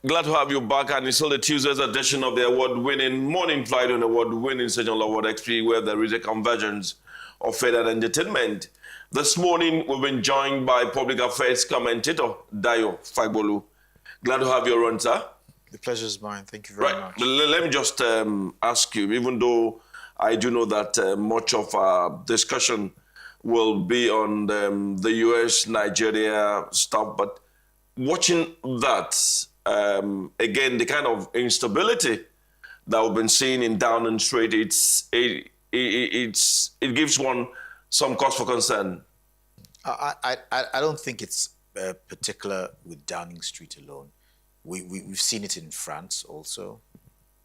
Glad to have you back, and it's still the Tuesday's edition of the award-winning Morning Flight on award-winning Session Award XP, where there is a convergence of faith and entertainment. This morning, we've been joined by public affairs commentator Dayo Fagbolu. Glad to have you on, sir. The pleasure is mine. Thank you very much. Let me just ask you, even though I do know that much of our discussion will be on the US, Nigeria stuff, but watching that, again, the kind of instability that we've been seeing in Downing Street, it gives one some cause for concern. I don't think it's particular with Downing Street alone. We've seen it in France also.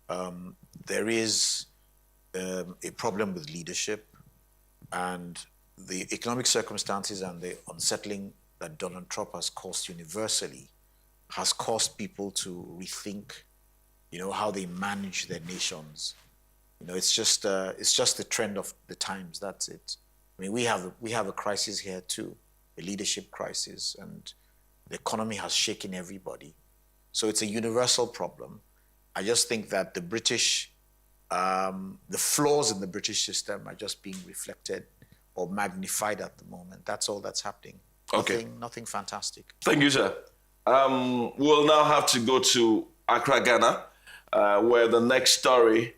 There is a problem with leadership, and the economic circumstances and the unsettling that Donald Trump has caused universally has caused people to rethink, how they manage their nations. It's just the trend of the times. That's it. I mean, we have a crisis here too, a leadership crisis, and the economy has shaken everybody. So it's a universal problem. I just think that the British, the flaws in the British system are just being reflected or magnified at the moment. That's all that's happening. Okay. Nothing fantastic. Thank you, sir. We'll now have to go to Accra, Ghana, where the next story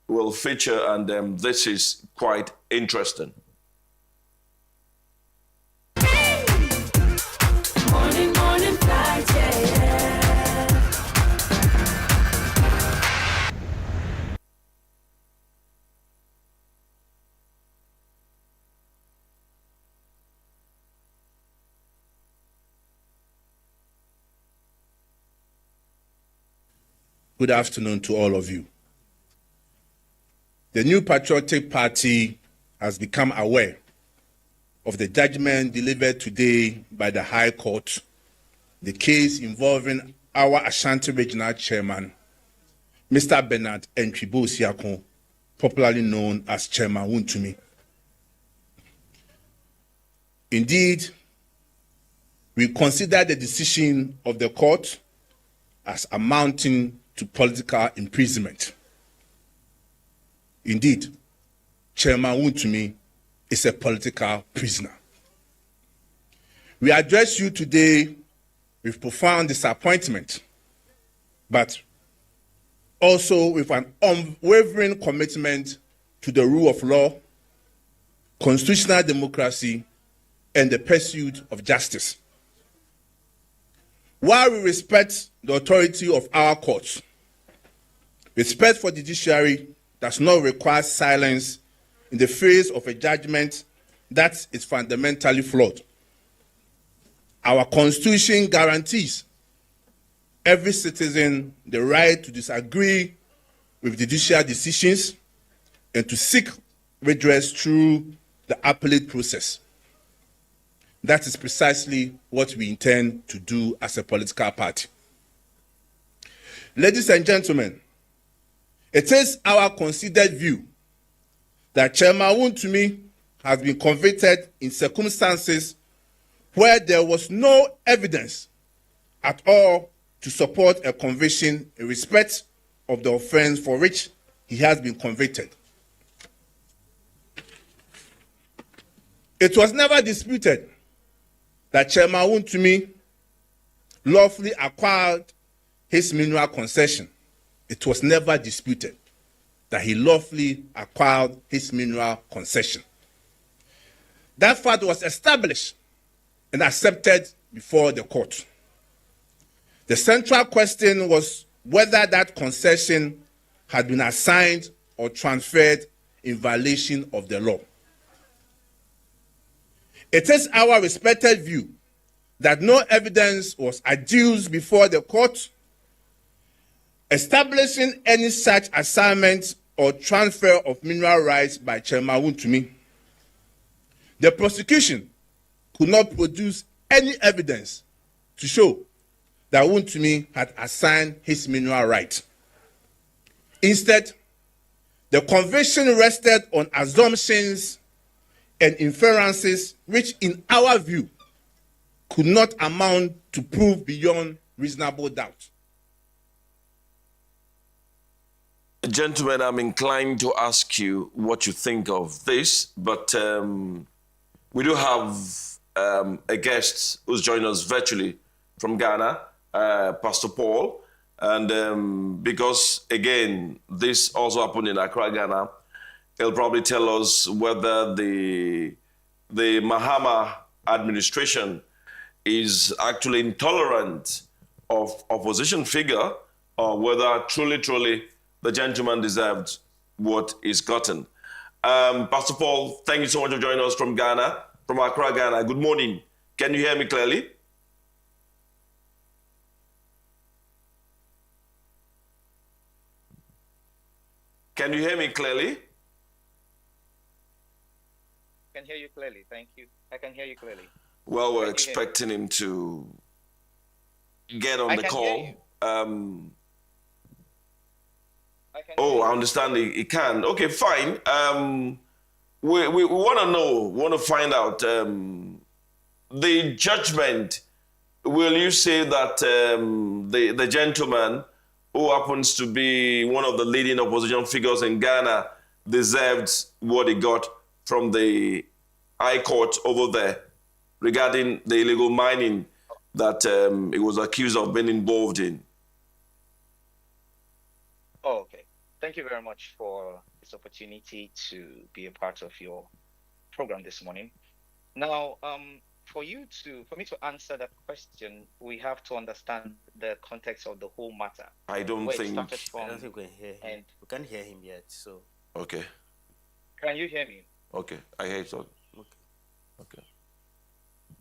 will feature, and this is quite interesting. Morning flight, yeah. Good afternoon to all of you. The New Patriotic Party has become aware of the judgment delivered today by the High Court, the case involving our Ashanti Regional Chairman, Mr. Bernard Entwibo Siakon, popularly known as Chairman Wontumi. Indeed, we consider the decision of the court as amounting to political imprisonment. Indeed, Chairman Wontumi is a political prisoner. We address you today with profound disappointment, but also with an unwavering commitment to the rule of law, constitutional democracy, and the pursuit of justice. While we respect the authority of our courts, respect for the judiciary does not require silence in the face of a judgment that is fundamentally flawed. Our Constitution guarantees every citizen the right to disagree with judicial decisions and to seek redress through the appellate process. That is precisely what we intend to do as a political party. Ladies and gentlemen, it is our considered view that Chairman Wontumi has been convicted in circumstances where there was no evidence at all to support a conviction in respect of the offense for which he has been convicted. It was never disputed that Chairman Wontumi lawfully acquired his mineral concession. It was never disputed that he lawfully acquired his mineral concession. That fact was established and accepted before the court. The central question was whether that concession had been assigned or transferred in violation of the law. It is our respected view that no evidence was adduced before the court establishing any such assignment or transfer of mineral rights by Chairman Wontumi. The prosecution could not produce any evidence to show that Wontumi had assigned his mineral right. Instead, the conviction rested on assumptions and inferences which, in our view, could not amount to proof beyond reasonable doubt. Gentlemen, I'm inclined to ask you what you think of this, but we do have a guest who's joined us virtually from Ghana, Pastor Paul. And because, again, this also happened in Accra, Ghana, he'll probably tell us whether the Mahama administration is actually intolerant of opposition figure, or whether truly the gentleman deserved what he's gotten. Pastor Paul, thank you so much for joining us from Ghana, from Accra, Ghana. Good morning. Can you hear me clearly? Can you hear me clearly? I can hear you clearly. Thank you. I can hear you clearly. Well, we're expecting him to get on the call. I understand he can. Okay, fine. We want to find out the judgment. Will you say that the gentleman who happens to be one of the leading opposition figures in Ghana deserved what he got from the High Court over there regarding the illegal mining that he was accused of being involved in? Oh, okay. Thank you very much for this opportunity to be a part of your program this morning. Now, for me to answer that question, we have to understand the context of the whole matter. I don't think we can hear him. And we can't hear him yet. So okay. Can you hear me? Okay, I hear it. Okay.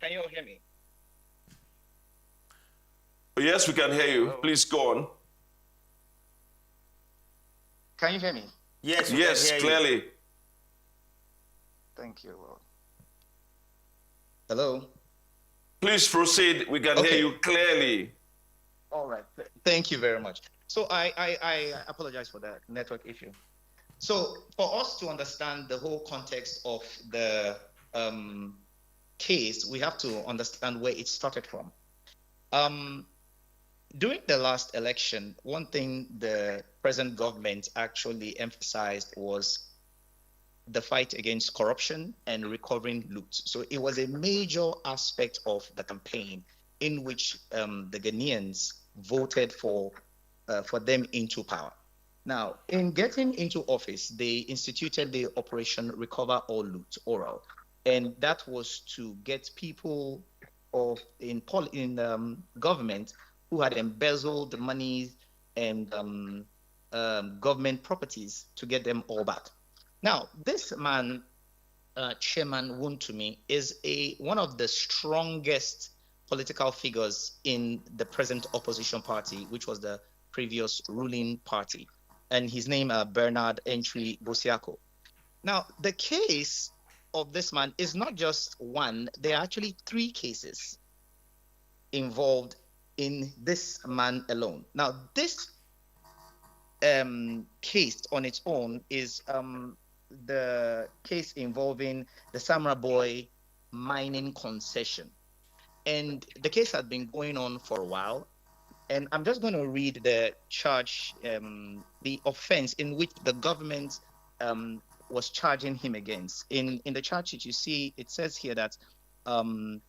Can you all hear me? Yes, we can hear you. Hello? Please go on. Can you hear me? yes, Clearly. You. Thank you, Lord. Hello? Please proceed. We can hear you clearly. All right. Thank you very much. So I apologize for that network issue. So for us to understand the whole context of the case, we have to understand where it started from. During the last election, one thing the present government actually emphasized was the fight against corruption and recovering loot. So it was a major aspect of the campaign in which the Ghanaians voted for them into power. Now, in getting into office, they instituted the Operation Recover All Loot, ORAL, and that was to get people in government who had embezzled the money and government properties to get them all back. Now, this man, Chairman Wontumi, is one of the strongest political figures in the present opposition party, which was the previous ruling party, and his name Bernard Entry Bosiako. Now, the case of this man is not just one. There are actually 3 cases involved in this man alone. Now, this case on its own is the case involving the Samra Boy mining concession. And the case had been going on for a while. And I'm just going to read the charge, the offense in which the government was charging him against. In the charge sheet, you see, it says here that the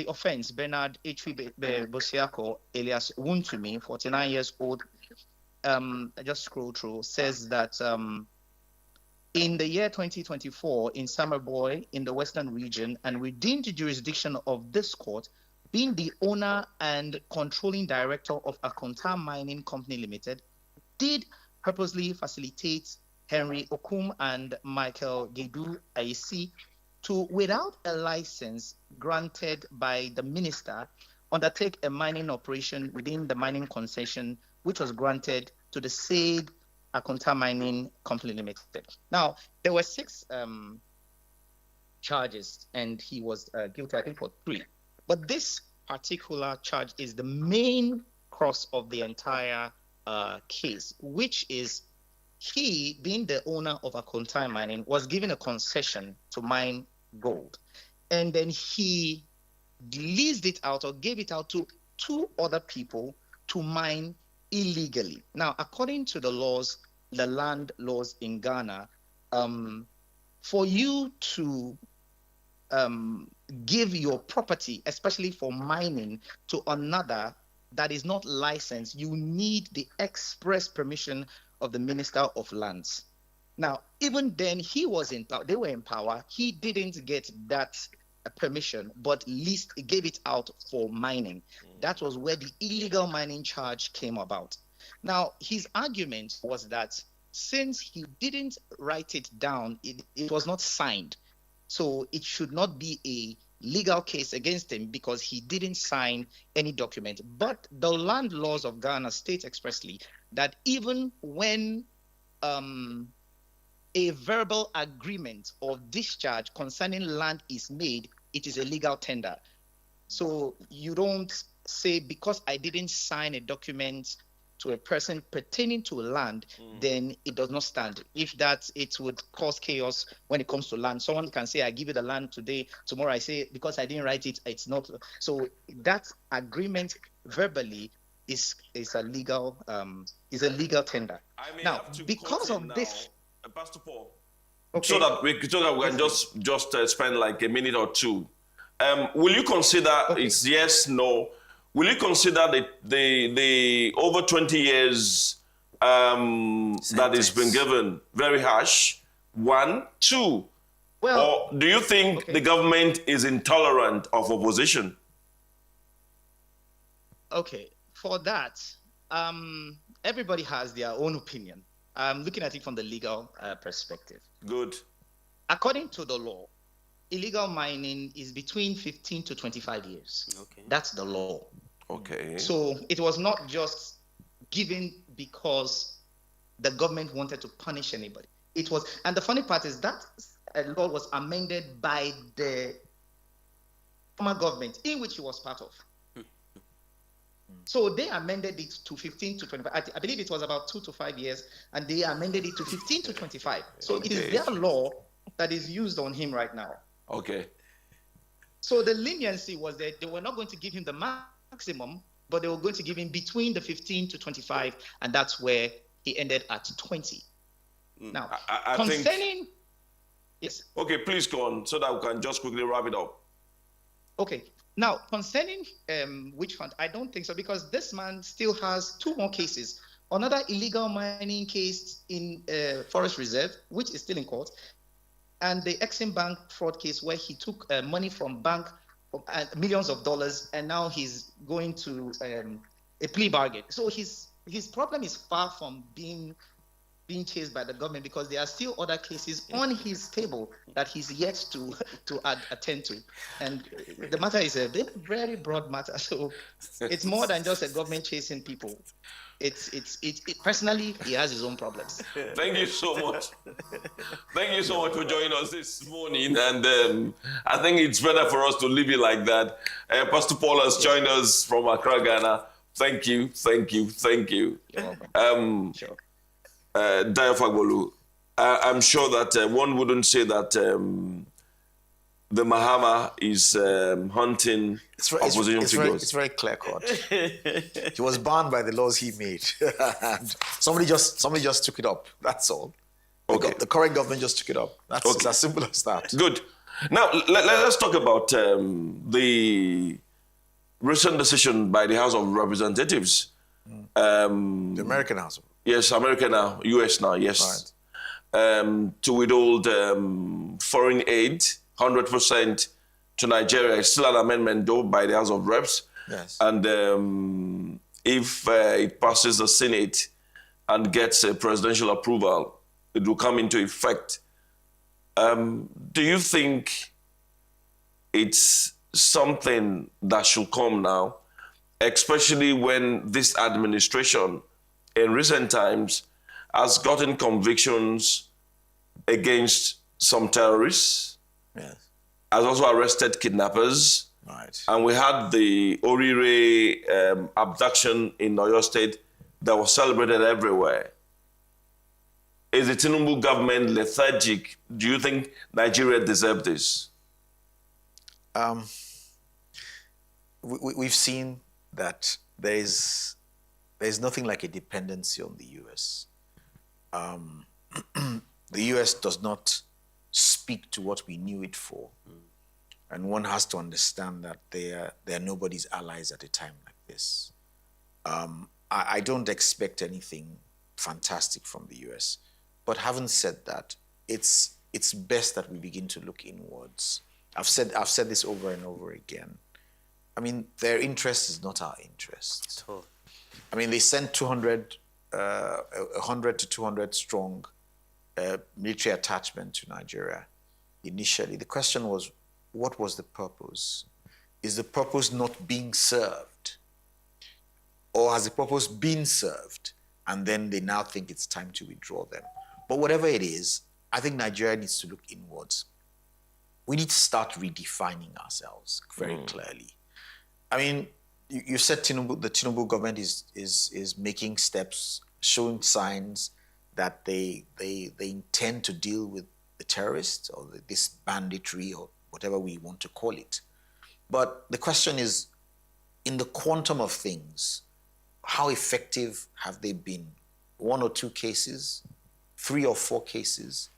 offense, Bernard H.V. Bosiako, alias Wontumi, 49 years old, I just scroll through, says that in the year 2024, in Summerboy, in the Western region, and within the jurisdiction of this court, being the owner and controlling director of Akonta Mining Company Limited, did purposely facilitate Henry Okum and Michael Gedu Aisi to, without a license granted by the minister, undertake a mining operation within the mining concession, which was granted to the said Akonta Mining Company Limited. Now, there were 6 charges, and he was guilty, I think, for 3. But this particular charge is the main crux of the entire case, which is he, being the owner of Akonta Mining, was given a concession to mine gold. And then he leased it out or gave it out to 2 other people to mine illegally. Now, according to the laws, the land laws in Ghana, for you to give your property, especially for mining, to another that is not licensed, you need the express permission of the Minister of Lands. Now, even then, he was in power. They were in power. He didn't get that permission, but least gave it out for mining. That was where the illegal mining charge came about. Now, his argument was that since he didn't write it down, it was not signed. So it should not be a legal case against him because he didn't sign any document. But the land laws of Ghana state expressly that even when a verbal agreement of discharge concerning land is made, it is a legal tender. So you don't say because I didn't sign a document to a person pertaining to land, then it does not stand. If that, it would cause chaos when it comes to land. Someone can say, I give you the land today, tomorrow I say, because I didn't write it, it's not. So that agreement verbally is a legal tender. I may Now, have to because cut of in this, now, Pastor Paul, okay. so that we can just spend like a minute or two. Will you consider it's yes, no? Will you consider the over 20 years that has been given very harsh? 1, 2. Well, or do you think the government is intolerant of opposition? Okay, for that, everybody has their own opinion. I'm looking at it from the legal perspective. Good. According to the law, illegal mining is between 15 to 25 years. Okay. That's the law. Okay. So it was not just given because the government wanted to punish anybody. It was, and the funny part is that law was amended by the former government in which he was part of. So they amended it to 15 to 25. I believe it was about 2 to 5 years, and they amended it to 15 to 25. So it is their law that is used on him right now. Okay. So the leniency was that they were not going to give him the maximum, but they were going to give him between the 15 to 25, and that's where he ended at 20. Now, I concerning, think, yes. Okay, please go on so that we can just quickly wrap it up. Okay. Now, concerning witch hunt, I don't think so, because this man still has 2 more cases. Another illegal mining case in Forest Reserve, which is still in court, and the Exim Bank fraud case where he took money from bank, millions of dollars, and now he's going to a plea bargain. So his problem is far from being chased by the government, because there are still other cases on his table that he's yet to attend to. And the matter is a very broad matter. So it's more than just a government chasing people. It's personally, he has his own problems. Thank you so much. Thank you so much for joining us this morning. And I think it's better for us to leave it like that. Pastor Paul has joined us from Accra, Ghana. Thank you, thank you, thank you. You're welcome. Sure. Dayafagbolu, I'm sure that one wouldn't say that the Mahama is hunting opposition figures. It's very clear cut. He was banned by the laws he made, and somebody just took it up. That's all. Okay. The current government just took it up. It's as simple as that. Good. Now let's talk about the recent decision by the House of Representatives. The American House. Yes, America now, US now, yes. Right. To withhold foreign aid, 100% to Nigeria. It's still an amendment, though, by the House of Reps. Yes. And if it passes the Senate and gets a presidential approval, it will come into effect. Do you think it's something that should come now, especially when this administration in recent times has gotten convictions against some terrorists, yes, has also arrested kidnappers, right, and we had the Orire abduction in Oyo State that was celebrated everywhere. Is the Tinubu government lethargic? Do you think Nigeria deserves this? We've seen that there is there's nothing like a dependency on the U.S. The U.S. does not speak to what we knew it for. And one has to understand that they are nobody's allies at a time like this. I don't expect anything fantastic from the U.S. But having said that, it's best that we begin to look inwards. I've said this over and over again. I mean, their interest is not our interest. I mean, they sent 100 to 200 strong military attachment to Nigeria initially. The question was, what was the purpose? Is the purpose not being served? Or has the purpose been served? And then they now think it's time to withdraw them. But whatever it is, I think Nigeria needs to look inwards. We need to start redefining ourselves very clearly. I mean, you said the Tinubu government is making steps, showing signs that they intend to deal with the terrorists or this banditry or whatever we want to call it. But the question is, in the quantum of things, how effective have they been? 1 or 2 cases? 3 or 4 cases?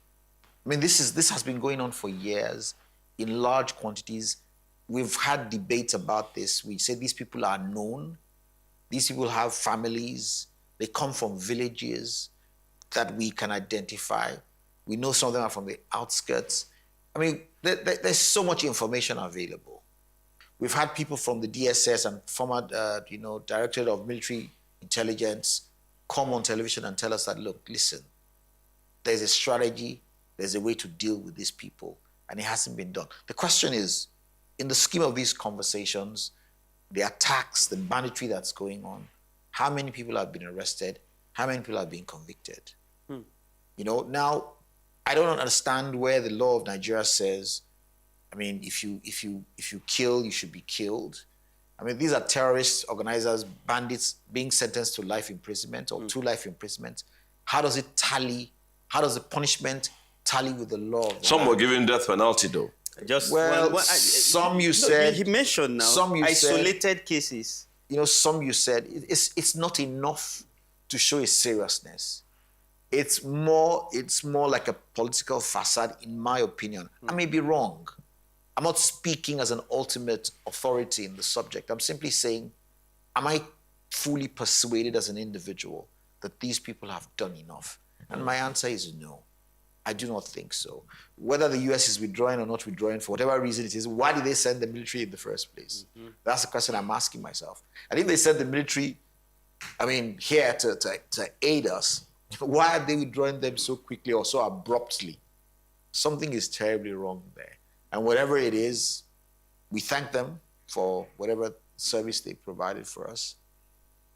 I mean, this has been going on for years in large quantities. We've had debates about this. We say these people are known. These people have families. They come from villages that we can identify. We know some of them are from the outskirts. I mean, there's so much information available. We've had people from the DSS and former, Directorate of Military Intelligence come on television and tell us that, look, listen, there's a strategy, there's a way to deal with these people, and it hasn't been done. The question is, in the scheme of these conversations, the attacks, the banditry that's going on, how many people have been arrested? How many people have been convicted? Now, I don't understand where the law of Nigeria says, I mean, if you kill, you should be killed. I mean, these are terrorists, organizers, bandits being sentenced to life imprisonment or 2 life imprisonment. How does it tally? How does the punishment tally with the law? Some were given death penalty, though. Some you said. He mentioned now. Some you isolated cases. Some you said it's not enough to show a seriousness. It's more like a political facade, in my opinion. I may be wrong. I'm not speaking as an ultimate authority in the subject. I'm simply saying, am I fully persuaded as an individual that these people have done enough? And my answer is no. I do not think so. Whether the US is withdrawing or not withdrawing, for whatever reason it is, why did they send the military in the first place? That's the question I'm asking myself. And if they sent the military, here to aid us, why are they withdrawing them so quickly or so abruptly? Something is terribly wrong there. And whatever it is, we thank them for whatever service they provided for us,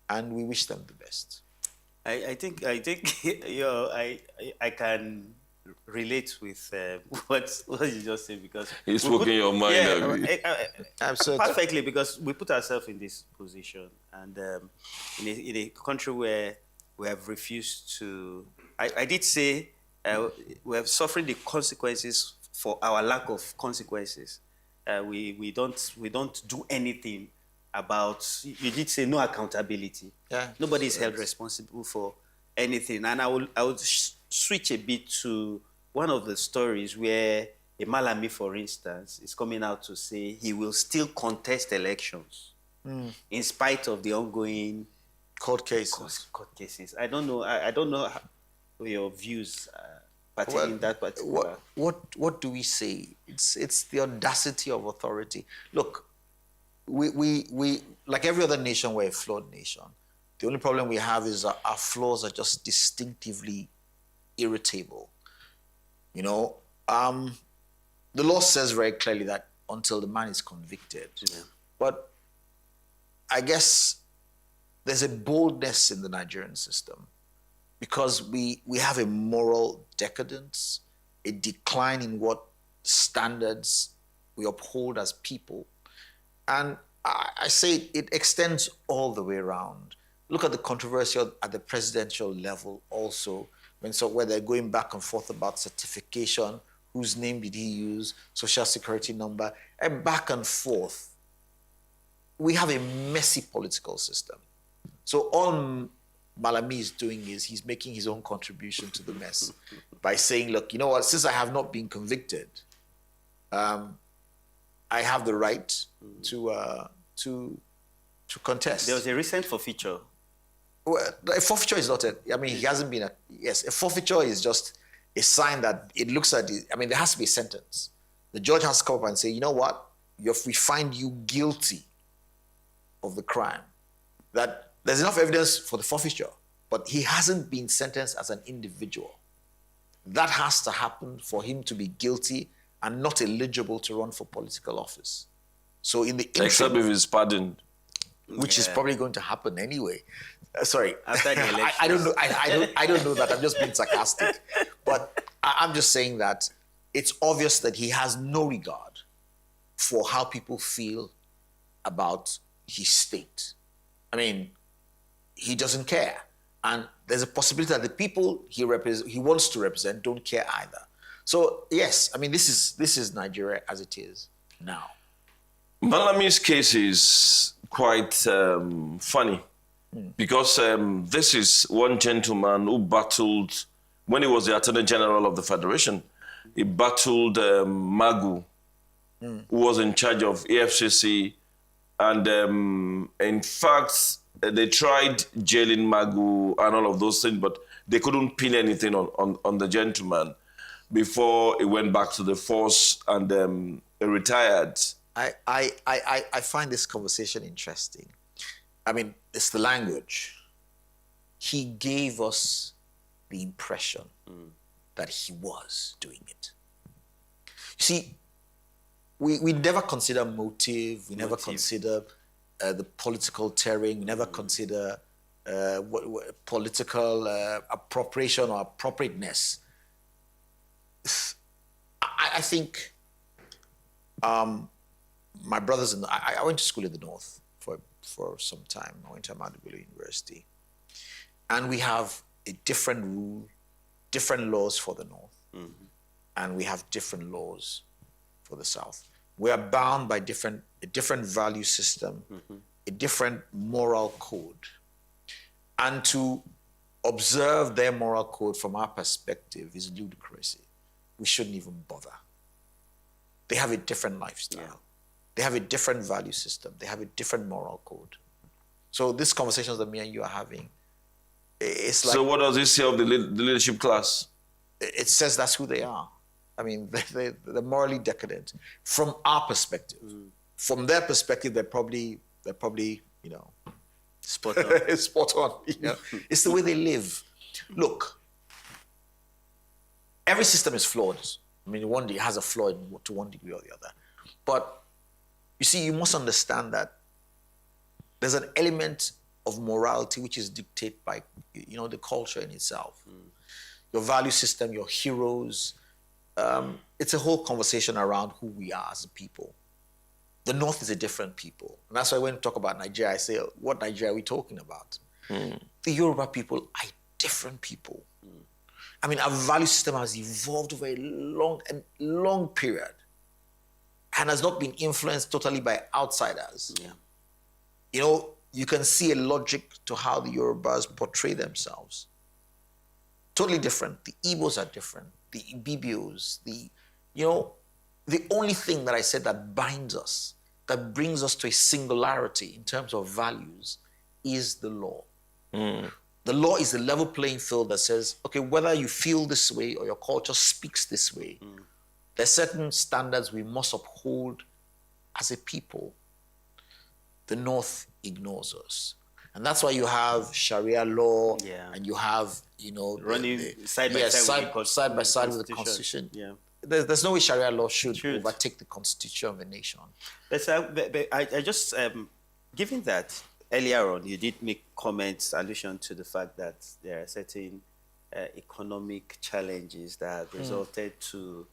and we wish them the best. I think I can relate with what you just said, because you spoke in your mind. Absolutely. Perfectly, because we put ourselves in this position, and in a country where we have refused to. I did say we are suffering the consequences for our lack of consequences. We don't do anything about. You did say no accountability. Yeah. Nobody is held responsible for anything. And I would switch a bit to one of the stories where a Malami, for instance, is coming out to say he will still contest elections in spite of the ongoing court cases. Court cases. I don't know. I don't know your views pertaining that particular. What do we say? It's the audacity of authority. Look, we like every other nation, we're a flawed nation. The only problem we have is our flaws are just distinctively irritable. The law says very clearly that until the man is convicted. Yeah. But I guess there's a boldness in the Nigerian system because we have a moral decadence, a decline in what standards we uphold as people. And I say it extends all the way around. Look at the controversy at the presidential level also, where they're going back and forth about certification, whose name did he use, social security number, and back and forth. We have a messy political system. So all Malami is doing is he's making his own contribution to the mess by saying, look, you know what, since I have not been convicted, I have the right to contest. There was a recent forfeiture. Well, a forfeiture is not he hasn't been a forfeiture is just a sign that it looks at it. I mean, there has to be a sentence. The judge has to come up and say, you know what, if we find you guilty of the crime, that there's enough evidence for the forfeiture, but he hasn't been sentenced as an individual. That has to happen for him to be guilty and not eligible to run for political office. So in the interim, Except if he's pardoned. which is probably going to happen anyway. Sorry, After the election. I don't know. I don't know that. I'm just being sarcastic, but I'm just saying that it's obvious that he has no regard for how people feel about his state. I mean, he doesn't care, and there's a possibility that the people he wants to represent don't care either. So yes, I mean, this is Nigeria as it is now. Malami's case is quite funny because this is one gentleman who battled, when he was the Attorney General of the Federation, he battled Magu, who was in charge of EFCC. And in fact, they tried jailing Magu and all of those things, but they couldn't pin anything on the gentleman before he went back to the force and he retired. I find this conversation interesting. I mean, it's the language. He gave us the impression that he was doing it. You see, we never consider motive. We never consider the political terrain. We never consider what political appropriation or appropriateness. I think my brothers and I went to school in the north for some time. I went to Ahmadu Bello University, and we have a different rule, different laws for the north, and we have different laws for the south. We are bound by a different value system, a different moral code, and to observe their moral code from our perspective is ludicrous. We shouldn't even bother. They have a different lifestyle. Yeah. They have a different value system. They have a different moral code. So these conversations that me and you are having, it's like... So what does it say of the leadership class? It says that's who they are. I mean, they're morally decadent from our perspective. From their perspective, they're probably, you know, spot on. Spot on. You know? It's the way they live. Look, every system is flawed. I mean, one day has a flaw to one degree or the other. But you see, you must understand that there's an element of morality which is dictated by, you know, the culture in itself. Your value system, your heroes. It's a whole conversation around who we are as a people. The North is a different people. And that's why when we talk about Nigeria, I say, what Nigeria are we talking about? The Yoruba people are different people. I mean, our value system has evolved over a long period and has not been influenced totally by outsiders. Yeah. You know, you can see a logic to how the Yorubas portray themselves. Totally different. The Igbos are different. The Ibibios, you know, the only thing that I said that binds us, that brings us to a singularity in terms of values is the law. The law is the level playing field that says, okay, whether you feel this way or your culture speaks this way, there's certain standards we must uphold as a people. The North ignores us. And that's why you have Sharia law, and you have, you know, running side by side with the Constitution. Yeah. There's no way Sharia law should overtake the Constitution of a nation. But I just, given that earlier on, you did make comments, allusion to the fact that there are certain economic challenges that have resulted to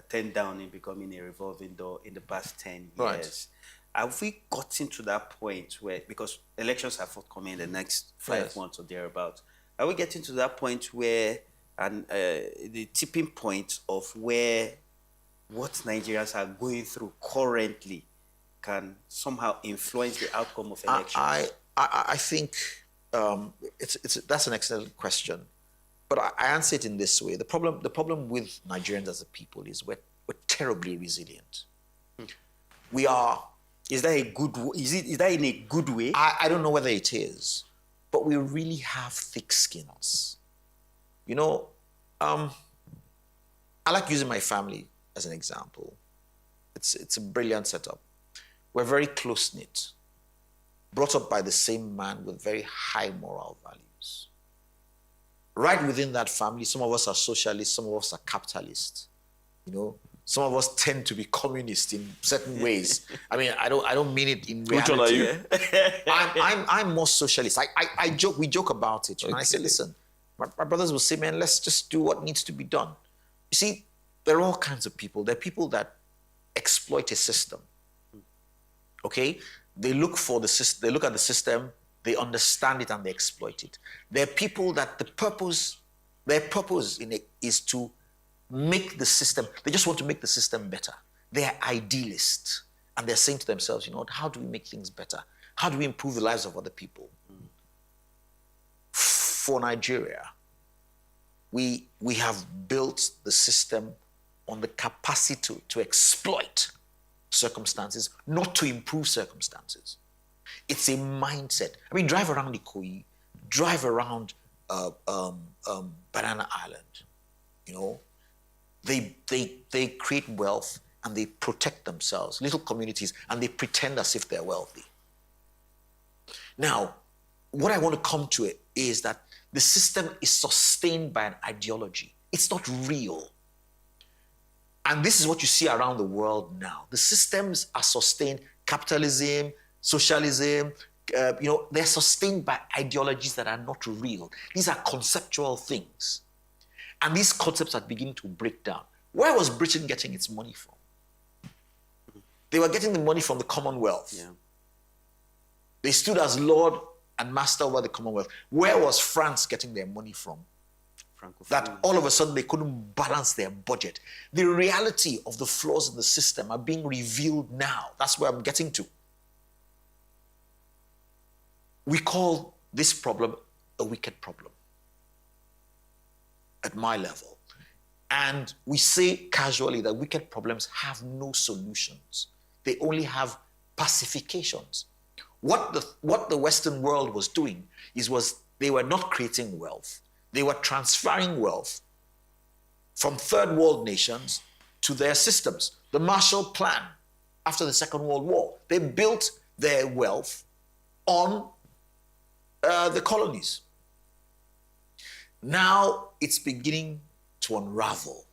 10 down in becoming a revolving door in the past 10 years. Right. Have we gotten to that point where, because elections are forthcoming in the next 5 months or thereabouts, are we getting to that point where the tipping point of where what Nigerians are going through currently can somehow influence the outcome of elections? I think that's an excellent question, but I answer it in this way. The problem with Nigerians as a people is we're terribly resilient. We are. Is that a good? Is that in a good way? I don't know whether it is, but we really have thick skins. You know, I like using my family as an example. It's a brilliant setup. We're very close knit, brought up by the same man with very high moral values. Right within that family, some of us are socialists, some of us are capitalists. You know, some of us tend to be communist in certain ways. I mean, I don't mean it in reality. Which one are you? I'm more socialist. We joke about it. And I say, listen, my brothers will say, man, let's just do what needs to be done. You see, there are all kinds of people. There are people that exploit a system. Okay? They look for the system, they look at the system, they understand it and they exploit it. There are people that their purpose in it is to make the system, they just want to make the system better. They are idealists. And they're saying to themselves, you know what, how do we make things better? How do we improve the lives of other people? For Nigeria, we have built the system on the capacity to exploit circumstances, not to improve circumstances. It's a mindset. I mean, drive around Ikoyi, drive around Banana Island. You know, they create wealth and they protect themselves, little communities, and they pretend as if they're wealthy. Now, what I want to come to it is that the system is sustained by an ideology. It's not real. And this is what you see around the world now. The systems are sustained, capitalism, socialism, they're sustained by ideologies that are not real. These are conceptual things. And these concepts are beginning to break down. Where was Britain getting its money from? They were getting the money from the Commonwealth. Yeah. They stood as Lord and Master over the Commonwealth. Where was France getting their money from? That all of a sudden they couldn't balance their budget. The reality of the flaws in the system are being revealed now. That's where I'm getting to. We call this problem a wicked problem at my level. And we say casually that wicked problems have no solutions. They only have pacifications. What the Western world was doing was they were not creating wealth. They were transferring wealth from third world nations to their systems. The Marshall Plan after the Second World War, they built their wealth on the colonies. Now it's beginning to unravel.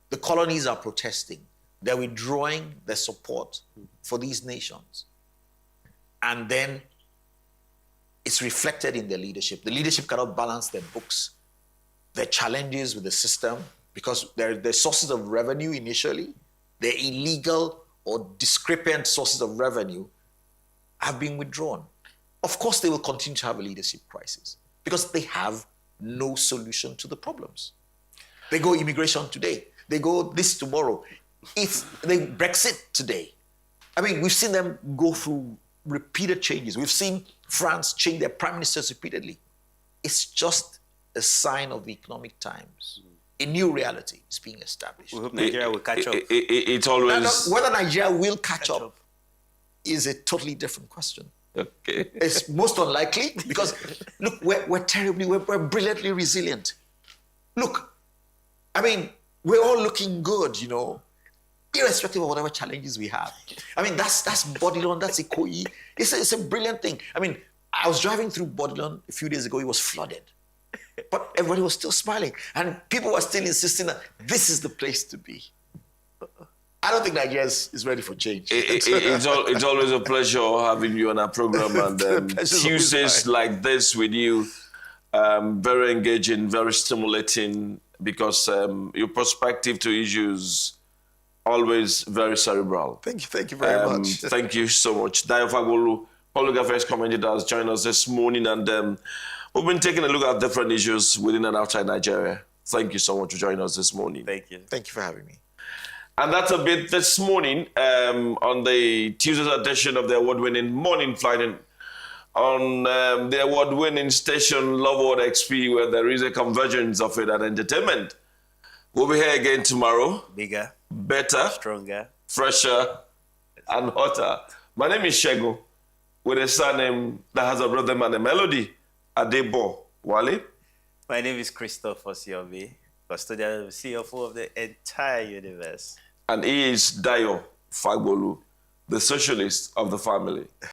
The colonies are protesting. They're withdrawing their support for these nations. And then it's reflected in their leadership. The leadership cannot balance their books, their challenges with the system, because their sources of revenue initially, their illegal or discrepant sources of revenue have been withdrawn. Of course, they will continue to have a leadership crisis because they have no solution to the problems. They go immigration today. They go this tomorrow. If they Brexit today. I mean, we've seen them go through repeated changes. We've seen France change their prime ministers repeatedly. It's just a sign of the economic times. A new reality is being established. We hope Nigeria will catch up. It's always... Whether Nigeria will catch up is a totally different question. Okay. It's most unlikely because, look, we're brilliantly resilient. Look, I mean, we're all looking good, you know, irrespective of whatever challenges we have. I mean, that's Bodilon, that's Ikoyi. It's a brilliant thing. I mean, I was driving through Bodilon a few days ago. It was flooded. But everybody was still smiling. And people were still insisting that this is the place to be. I don't think Nigeria is ready for change. It's always a pleasure having you on our program. And Tuesdays like this with you, very engaging, very stimulating, because your perspective to issues always very cerebral. Thank you very much. Thank you so much. Dayo Fagolu, public affairs commentator, has joined us this morning, and we've been taking a look at different issues within and outside Nigeria. Thank you so much for joining us this morning. Thank you. Thank you for having me. And that's a bit this morning on the Tuesday edition of the award-winning Morning Flight. And on the award-winning station Lovewood XP, where there is a convergence of it and entertainment. We'll be here again tomorrow. Bigger, Better, stronger. fresher, and hotter. My name is Shego, with a surname that has a rhythm and a melody. Adebo Wale. My name is Christoph Osiobi, custodian and CFO of the entire universe. And he is Dayo Fagbolu, the socialist of the family.